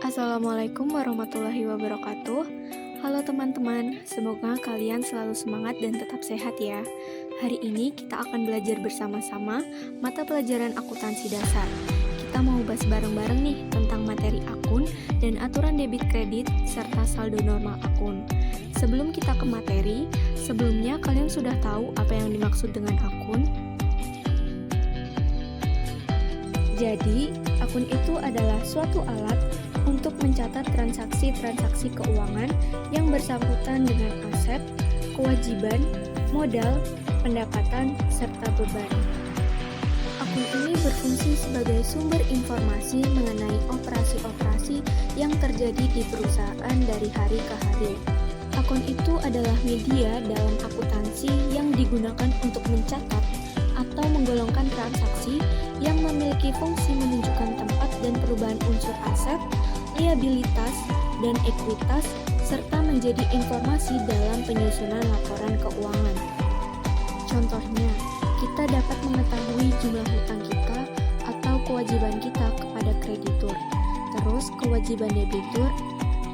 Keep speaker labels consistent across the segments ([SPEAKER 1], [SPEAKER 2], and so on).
[SPEAKER 1] Assalamualaikum warahmatullahi wabarakatuh. Halo teman-teman, semoga kalian selalu semangat dan tetap sehat ya. Hari ini kita akan belajar bersama-sama mata pelajaran akuntansi dasar. Kita mau bahas bareng-bareng nih tentang materi akun dan aturan debit kredit serta saldo normal akun. Sebelum kita ke materi, sebelumnya kalian sudah tahu apa yang dimaksud dengan akun? Jadi, akun itu adalah suatu alat untuk mencatat transaksi-transaksi keuangan yang bersangkutan dengan aset, kewajiban, modal, pendapatan, serta beban. Akun ini berfungsi sebagai sumber informasi mengenai operasi-operasi yang terjadi di perusahaan dari hari ke hari. Akun itu adalah media dalam akuntansi yang digunakan untuk mencatat atau menggolongkan transaksi yang memiliki fungsi menunjukkan tempat dan perubahan unsur aset, liabilitas, dan ekuitas, serta menjadi informasi dalam penyusunan laporan keuangan. Contohnya, kita dapat mengetahui jumlah hutang kita atau kewajiban kita kepada kreditur, terus kewajiban debitur,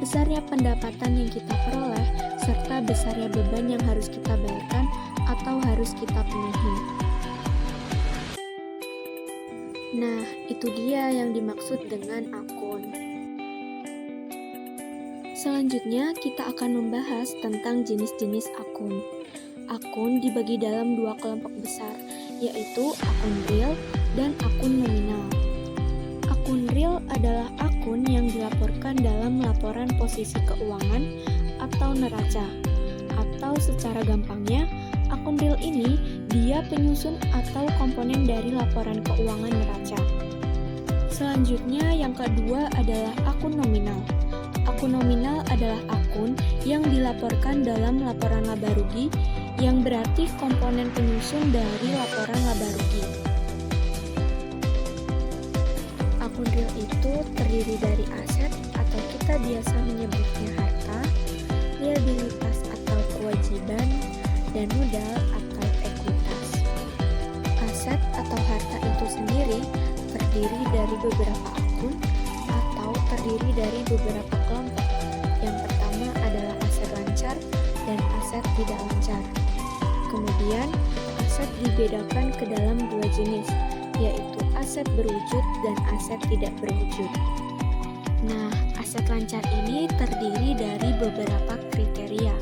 [SPEAKER 1] besarnya pendapatan yang kita peroleh, serta besarnya beban yang harus kita bayarkan atau harus kita penuhi. Nah, itu dia yang dimaksud dengan akun. Selanjutnya, kita akan membahas tentang jenis-jenis akun. Akun dibagi dalam dua kelompok besar, yaitu akun real dan akun nominal. Akun real adalah akun yang dilaporkan dalam laporan posisi keuangan atau neraca. Atau secara gampangnya, akun real ini dia penyusun atau komponen dari laporan keuangan neraca. Selanjutnya, yang kedua adalah akun nominal. Akun nominal adalah akun yang dilaporkan dalam laporan laba rugi, yang berarti komponen penyusun dari laporan laba rugi. Akun real itu terdiri dari aset atau kita biasa menyebutnya harta, liabilitas atau kewajiban, dan modal atau ekuitas. Aset atau harta itu sendiri terdiri dari beberapa akun atau terdiri dari beberapa kelompok. Yang pertama adalah aset lancar dan aset tidak lancar. Kemudian, aset dibedakan ke dalam dua jenis, yaitu aset berwujud dan aset tidak berwujud. Nah, aset lancar ini terdiri dari beberapa kriteria.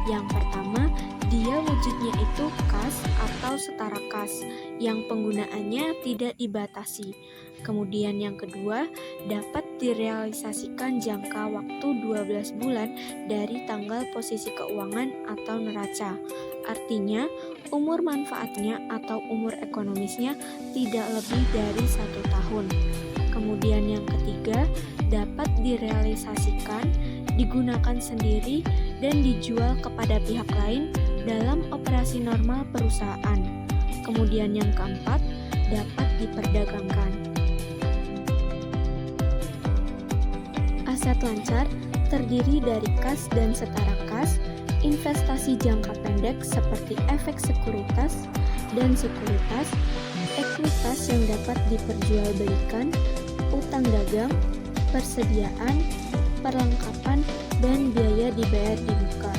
[SPEAKER 1] Yang pertama, dia wujudnya itu kas atau setara kas, yang penggunaannya tidak dibatasi. Kemudian yang kedua, dapat direalisasikan jangka waktu 12 bulan dari tanggal posisi keuangan atau neraca. Artinya, umur manfaatnya atau umur ekonomisnya tidak lebih dari 1 tahun. Kemudian yang ketiga, dapat direalisasikan, digunakan sendiri, dan dijual kepada pihak lain dalam operasi normal perusahaan. Kemudian yang keempat, dapat diperdagangkan. Aset lancar terdiri dari kas dan setara kas, investasi jangka pendek seperti efek sekuritas dan sekuritas, ekuitas yang dapat diperjualbelikan, utang dagang, persediaan, perlengkapan, dan biaya dibayar di muka.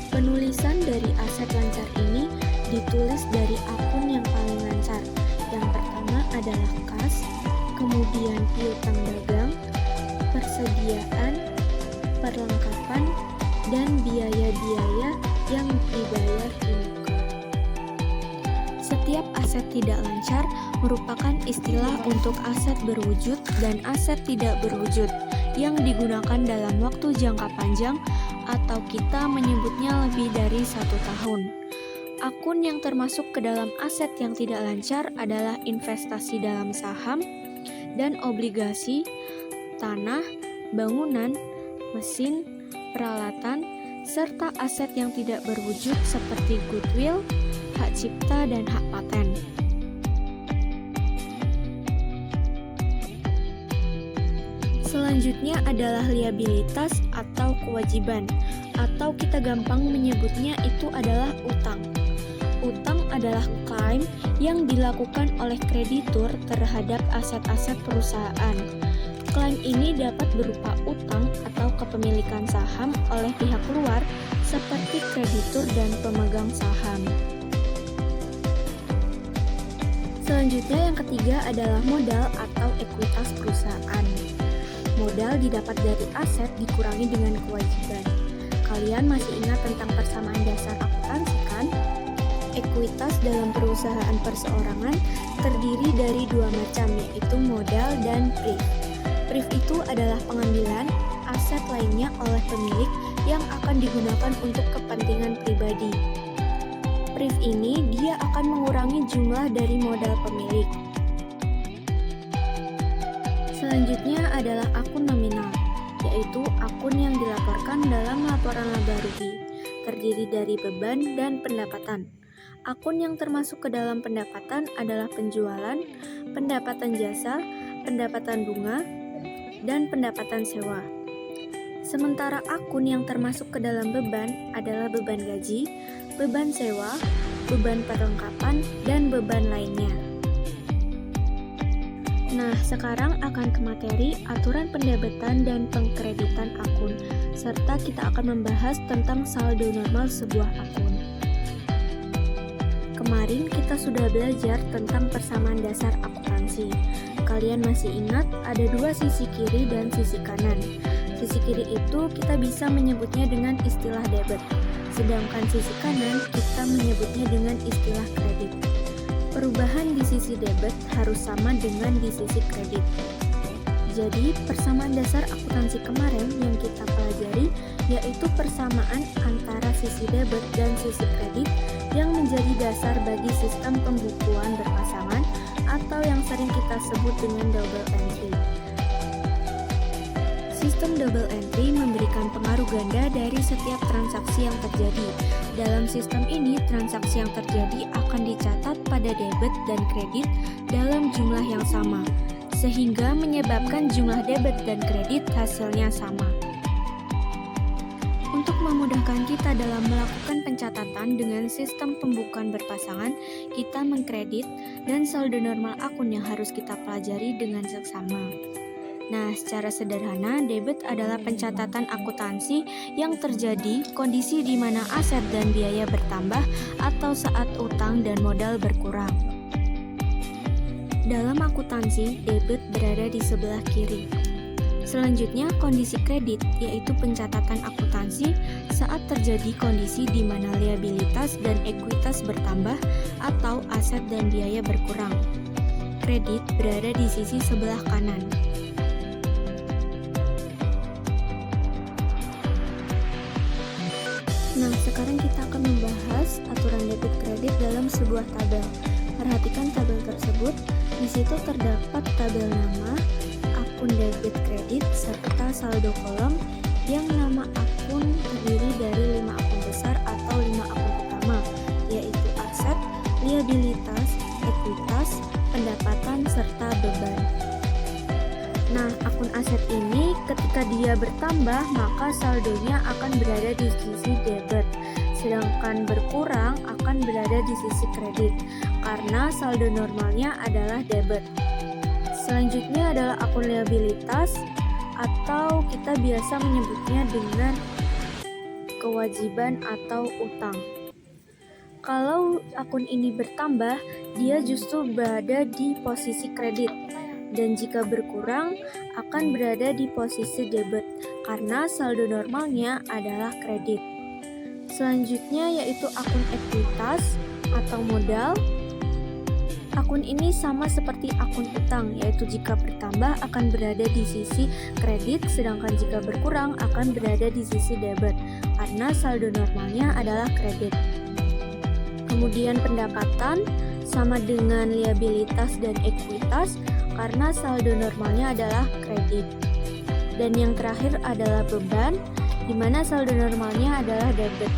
[SPEAKER 1] Penulisan dari aset lancar ini ditulis dari akun yang paling lancar. Yang pertama adalah kas, kemudian piutang dagang, persediaan, perlengkapan, dan biaya-biaya yang dibayar di muka. Setiap aset tidak lancar merupakan istilah untuk aset berwujud dan aset tidak berwujud yang digunakan dalam waktu jangka panjang atau kita menyebutnya lebih dari 1 tahun. Akun yang termasuk ke dalam aset yang tidak lancar adalah investasi dalam saham dan obligasi, tanah, bangunan, mesin, peralatan, serta aset yang tidak berwujud seperti goodwill, hak cipta, dan hak paten. Selanjutnya adalah liabilitas atau kewajiban, atau kita gampang menyebutnya itu adalah utang. Utang adalah klaim yang dilakukan oleh kreditur terhadap aset-aset perusahaan. Klaim ini dapat berupa utang atau kepemilikan saham oleh pihak luar seperti kreditur dan pemegang saham. Selanjutnya yang ketiga adalah modal atau ekuitas perusahaan. Modal didapat dari aset dikurangi dengan kewajiban. Kalian masih ingat tentang persamaan dasar akuntansi kan? Ekuitas dalam perusahaan perseorangan terdiri dari dua macam, yaitu modal dan prif. Prif itu adalah pengambilan aset lainnya oleh pemilik yang akan digunakan untuk kepentingan pribadi. Prif ini dia akan mengurangi jumlah dari modal pemilik. Selanjutnya adalah akun nominal, yaitu akun yang dilaporkan dalam laporan laba rugi, terdiri dari beban dan pendapatan. Akun yang termasuk ke dalam pendapatan adalah penjualan, pendapatan jasa, pendapatan bunga, dan pendapatan sewa. Sementara akun yang termasuk ke dalam beban adalah beban gaji, beban sewa, beban perlengkapan, dan beban lainnya. Nah, sekarang akan ke materi aturan pendebetan dan pengkreditan akun, serta kita akan membahas tentang saldo normal sebuah akun. Kemarin kita sudah belajar tentang persamaan dasar akuntansi. Kalian masih ingat ada dua sisi kiri dan sisi kanan. Sisi kiri itu kita bisa menyebutnya dengan istilah debit, sedangkan sisi kanan kita menyebutnya dengan istilah kredit. Perubahan di sisi debit harus sama dengan di sisi kredit. Jadi, persamaan dasar akuntansi kemarin yang kita pelajari yaitu persamaan antara sisi debit dan sisi kredit yang menjadi dasar bagi sistem pembukuan berpasangan atau yang sering kita sebut dengan double entry. Sistem double entry memberikan pengaruh ganda dari setiap transaksi yang terjadi. Dalam sistem ini, transaksi yang terjadi akan dicatat pada debit dan kredit dalam jumlah yang sama, sehingga menyebabkan jumlah debit dan kredit hasilnya sama. Untuk memudahkan kita dalam melakukan pencatatan dengan sistem pembukuan berpasangan, kita mengkredit dan saldo normal akun yang harus kita pelajari dengan seksama. Nah, secara sederhana, debit adalah pencatatan akuntansi yang terjadi kondisi di mana aset dan biaya bertambah atau saat utang dan modal berkurang. Dalam akuntansi, debit berada di sebelah kiri. Selanjutnya, kondisi kredit, yaitu pencatatan akuntansi saat terjadi kondisi di mana liabilitas dan ekuitas bertambah atau aset dan biaya berkurang. Kredit berada di sisi sebelah kanan. Nah, sekarang kita akan membahas aturan debit kredit dalam sebuah tabel. Perhatikan tabel tersebut. Di situ terdapat tabel nama, akun debit kredit, serta saldo kolom yang nama akun terdiri dari 5 akun besar atau 5 akun utama, yaitu aset, liabilitas, ekuitas, pendapatan, serta beban. Nah, akun aset ini ketika dia bertambah, maka saldonya akan berada di sisi debit, sedangkan berkurang akan berada di sisi kredit, karena saldo normalnya adalah debit. Selanjutnya adalah akun liabilitas, atau kita biasa menyebutnya dengan kewajiban atau utang. Kalau akun ini bertambah, dia justru berada di posisi kredit. Dan jika berkurang, akan berada di posisi debit, karena saldo normalnya adalah kredit. Selanjutnya yaitu akun ekuitas atau modal. Akun ini sama seperti akun utang, yaitu jika bertambah akan berada di sisi kredit, sedangkan jika berkurang akan berada di sisi debit, karena saldo normalnya adalah kredit. Kemudian pendapatan sama dengan liabilitas dan ekuitas, karena saldo normalnya adalah kredit. Dan yang terakhir adalah beban, di mana saldo normalnya adalah debit.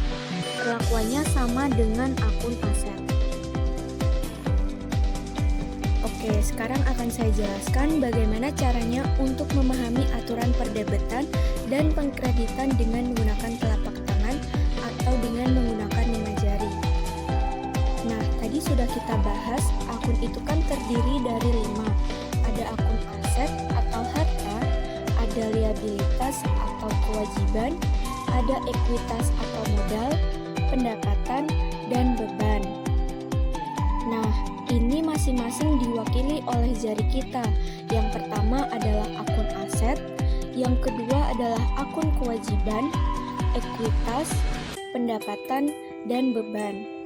[SPEAKER 1] Perlakuannya sama dengan akun aset. Oke, sekarang akan saya jelaskan bagaimana caranya untuk memahami aturan perdebetan dan pengkreditan dengan menggunakan telapak tangan atau dengan menggunakan 5 jari. Nah, tadi sudah kita bahas, akun itu kan terdiri dari 5. Ada akun aset atau harta, ada liabilitas atau kewajiban, ada ekuitas atau modal, pendapatan, dan beban. Nah, ini masing-masing diwakili oleh jari kita. Yang pertama adalah akun aset, yang kedua adalah akun kewajiban, ekuitas, pendapatan, dan beban.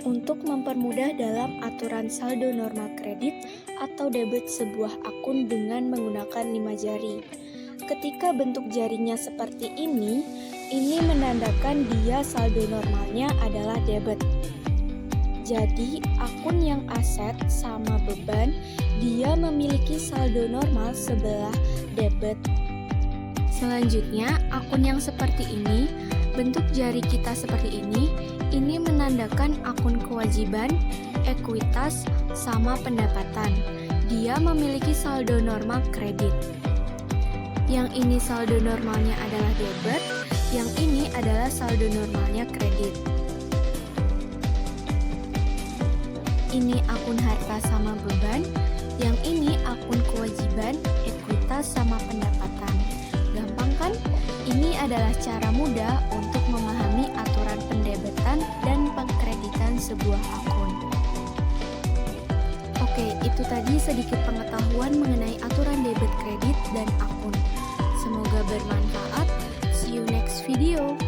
[SPEAKER 1] Untuk mempermudah dalam aturan saldo normal kredit atau debit sebuah akun dengan menggunakan 5 jari. Ketika bentuk jarinya seperti ini menandakan dia saldo normalnya adalah debit. Jadi, akun yang aset sama beban, dia memiliki saldo normal sebelah debit. Selanjutnya, akun yang seperti ini, bentuk jari kita seperti ini menandakan akun kewajiban, ekuitas, sama pendapatan. Dia memiliki saldo normal kredit. Yang ini saldo normalnya adalah debit, yang ini adalah saldo normalnya kredit. Ini akun harta sama beban, yang ini akun kewajiban, ekuitas sama pendapatan. Gampang kan? Ini adalah cara mudah untuk memahami aturan pendebitan dan pengkreditan sebuah akun. Oke, itu tadi sedikit pengetahuan mengenai aturan debit kredit dan akun. Semoga bermanfaat. See you next video.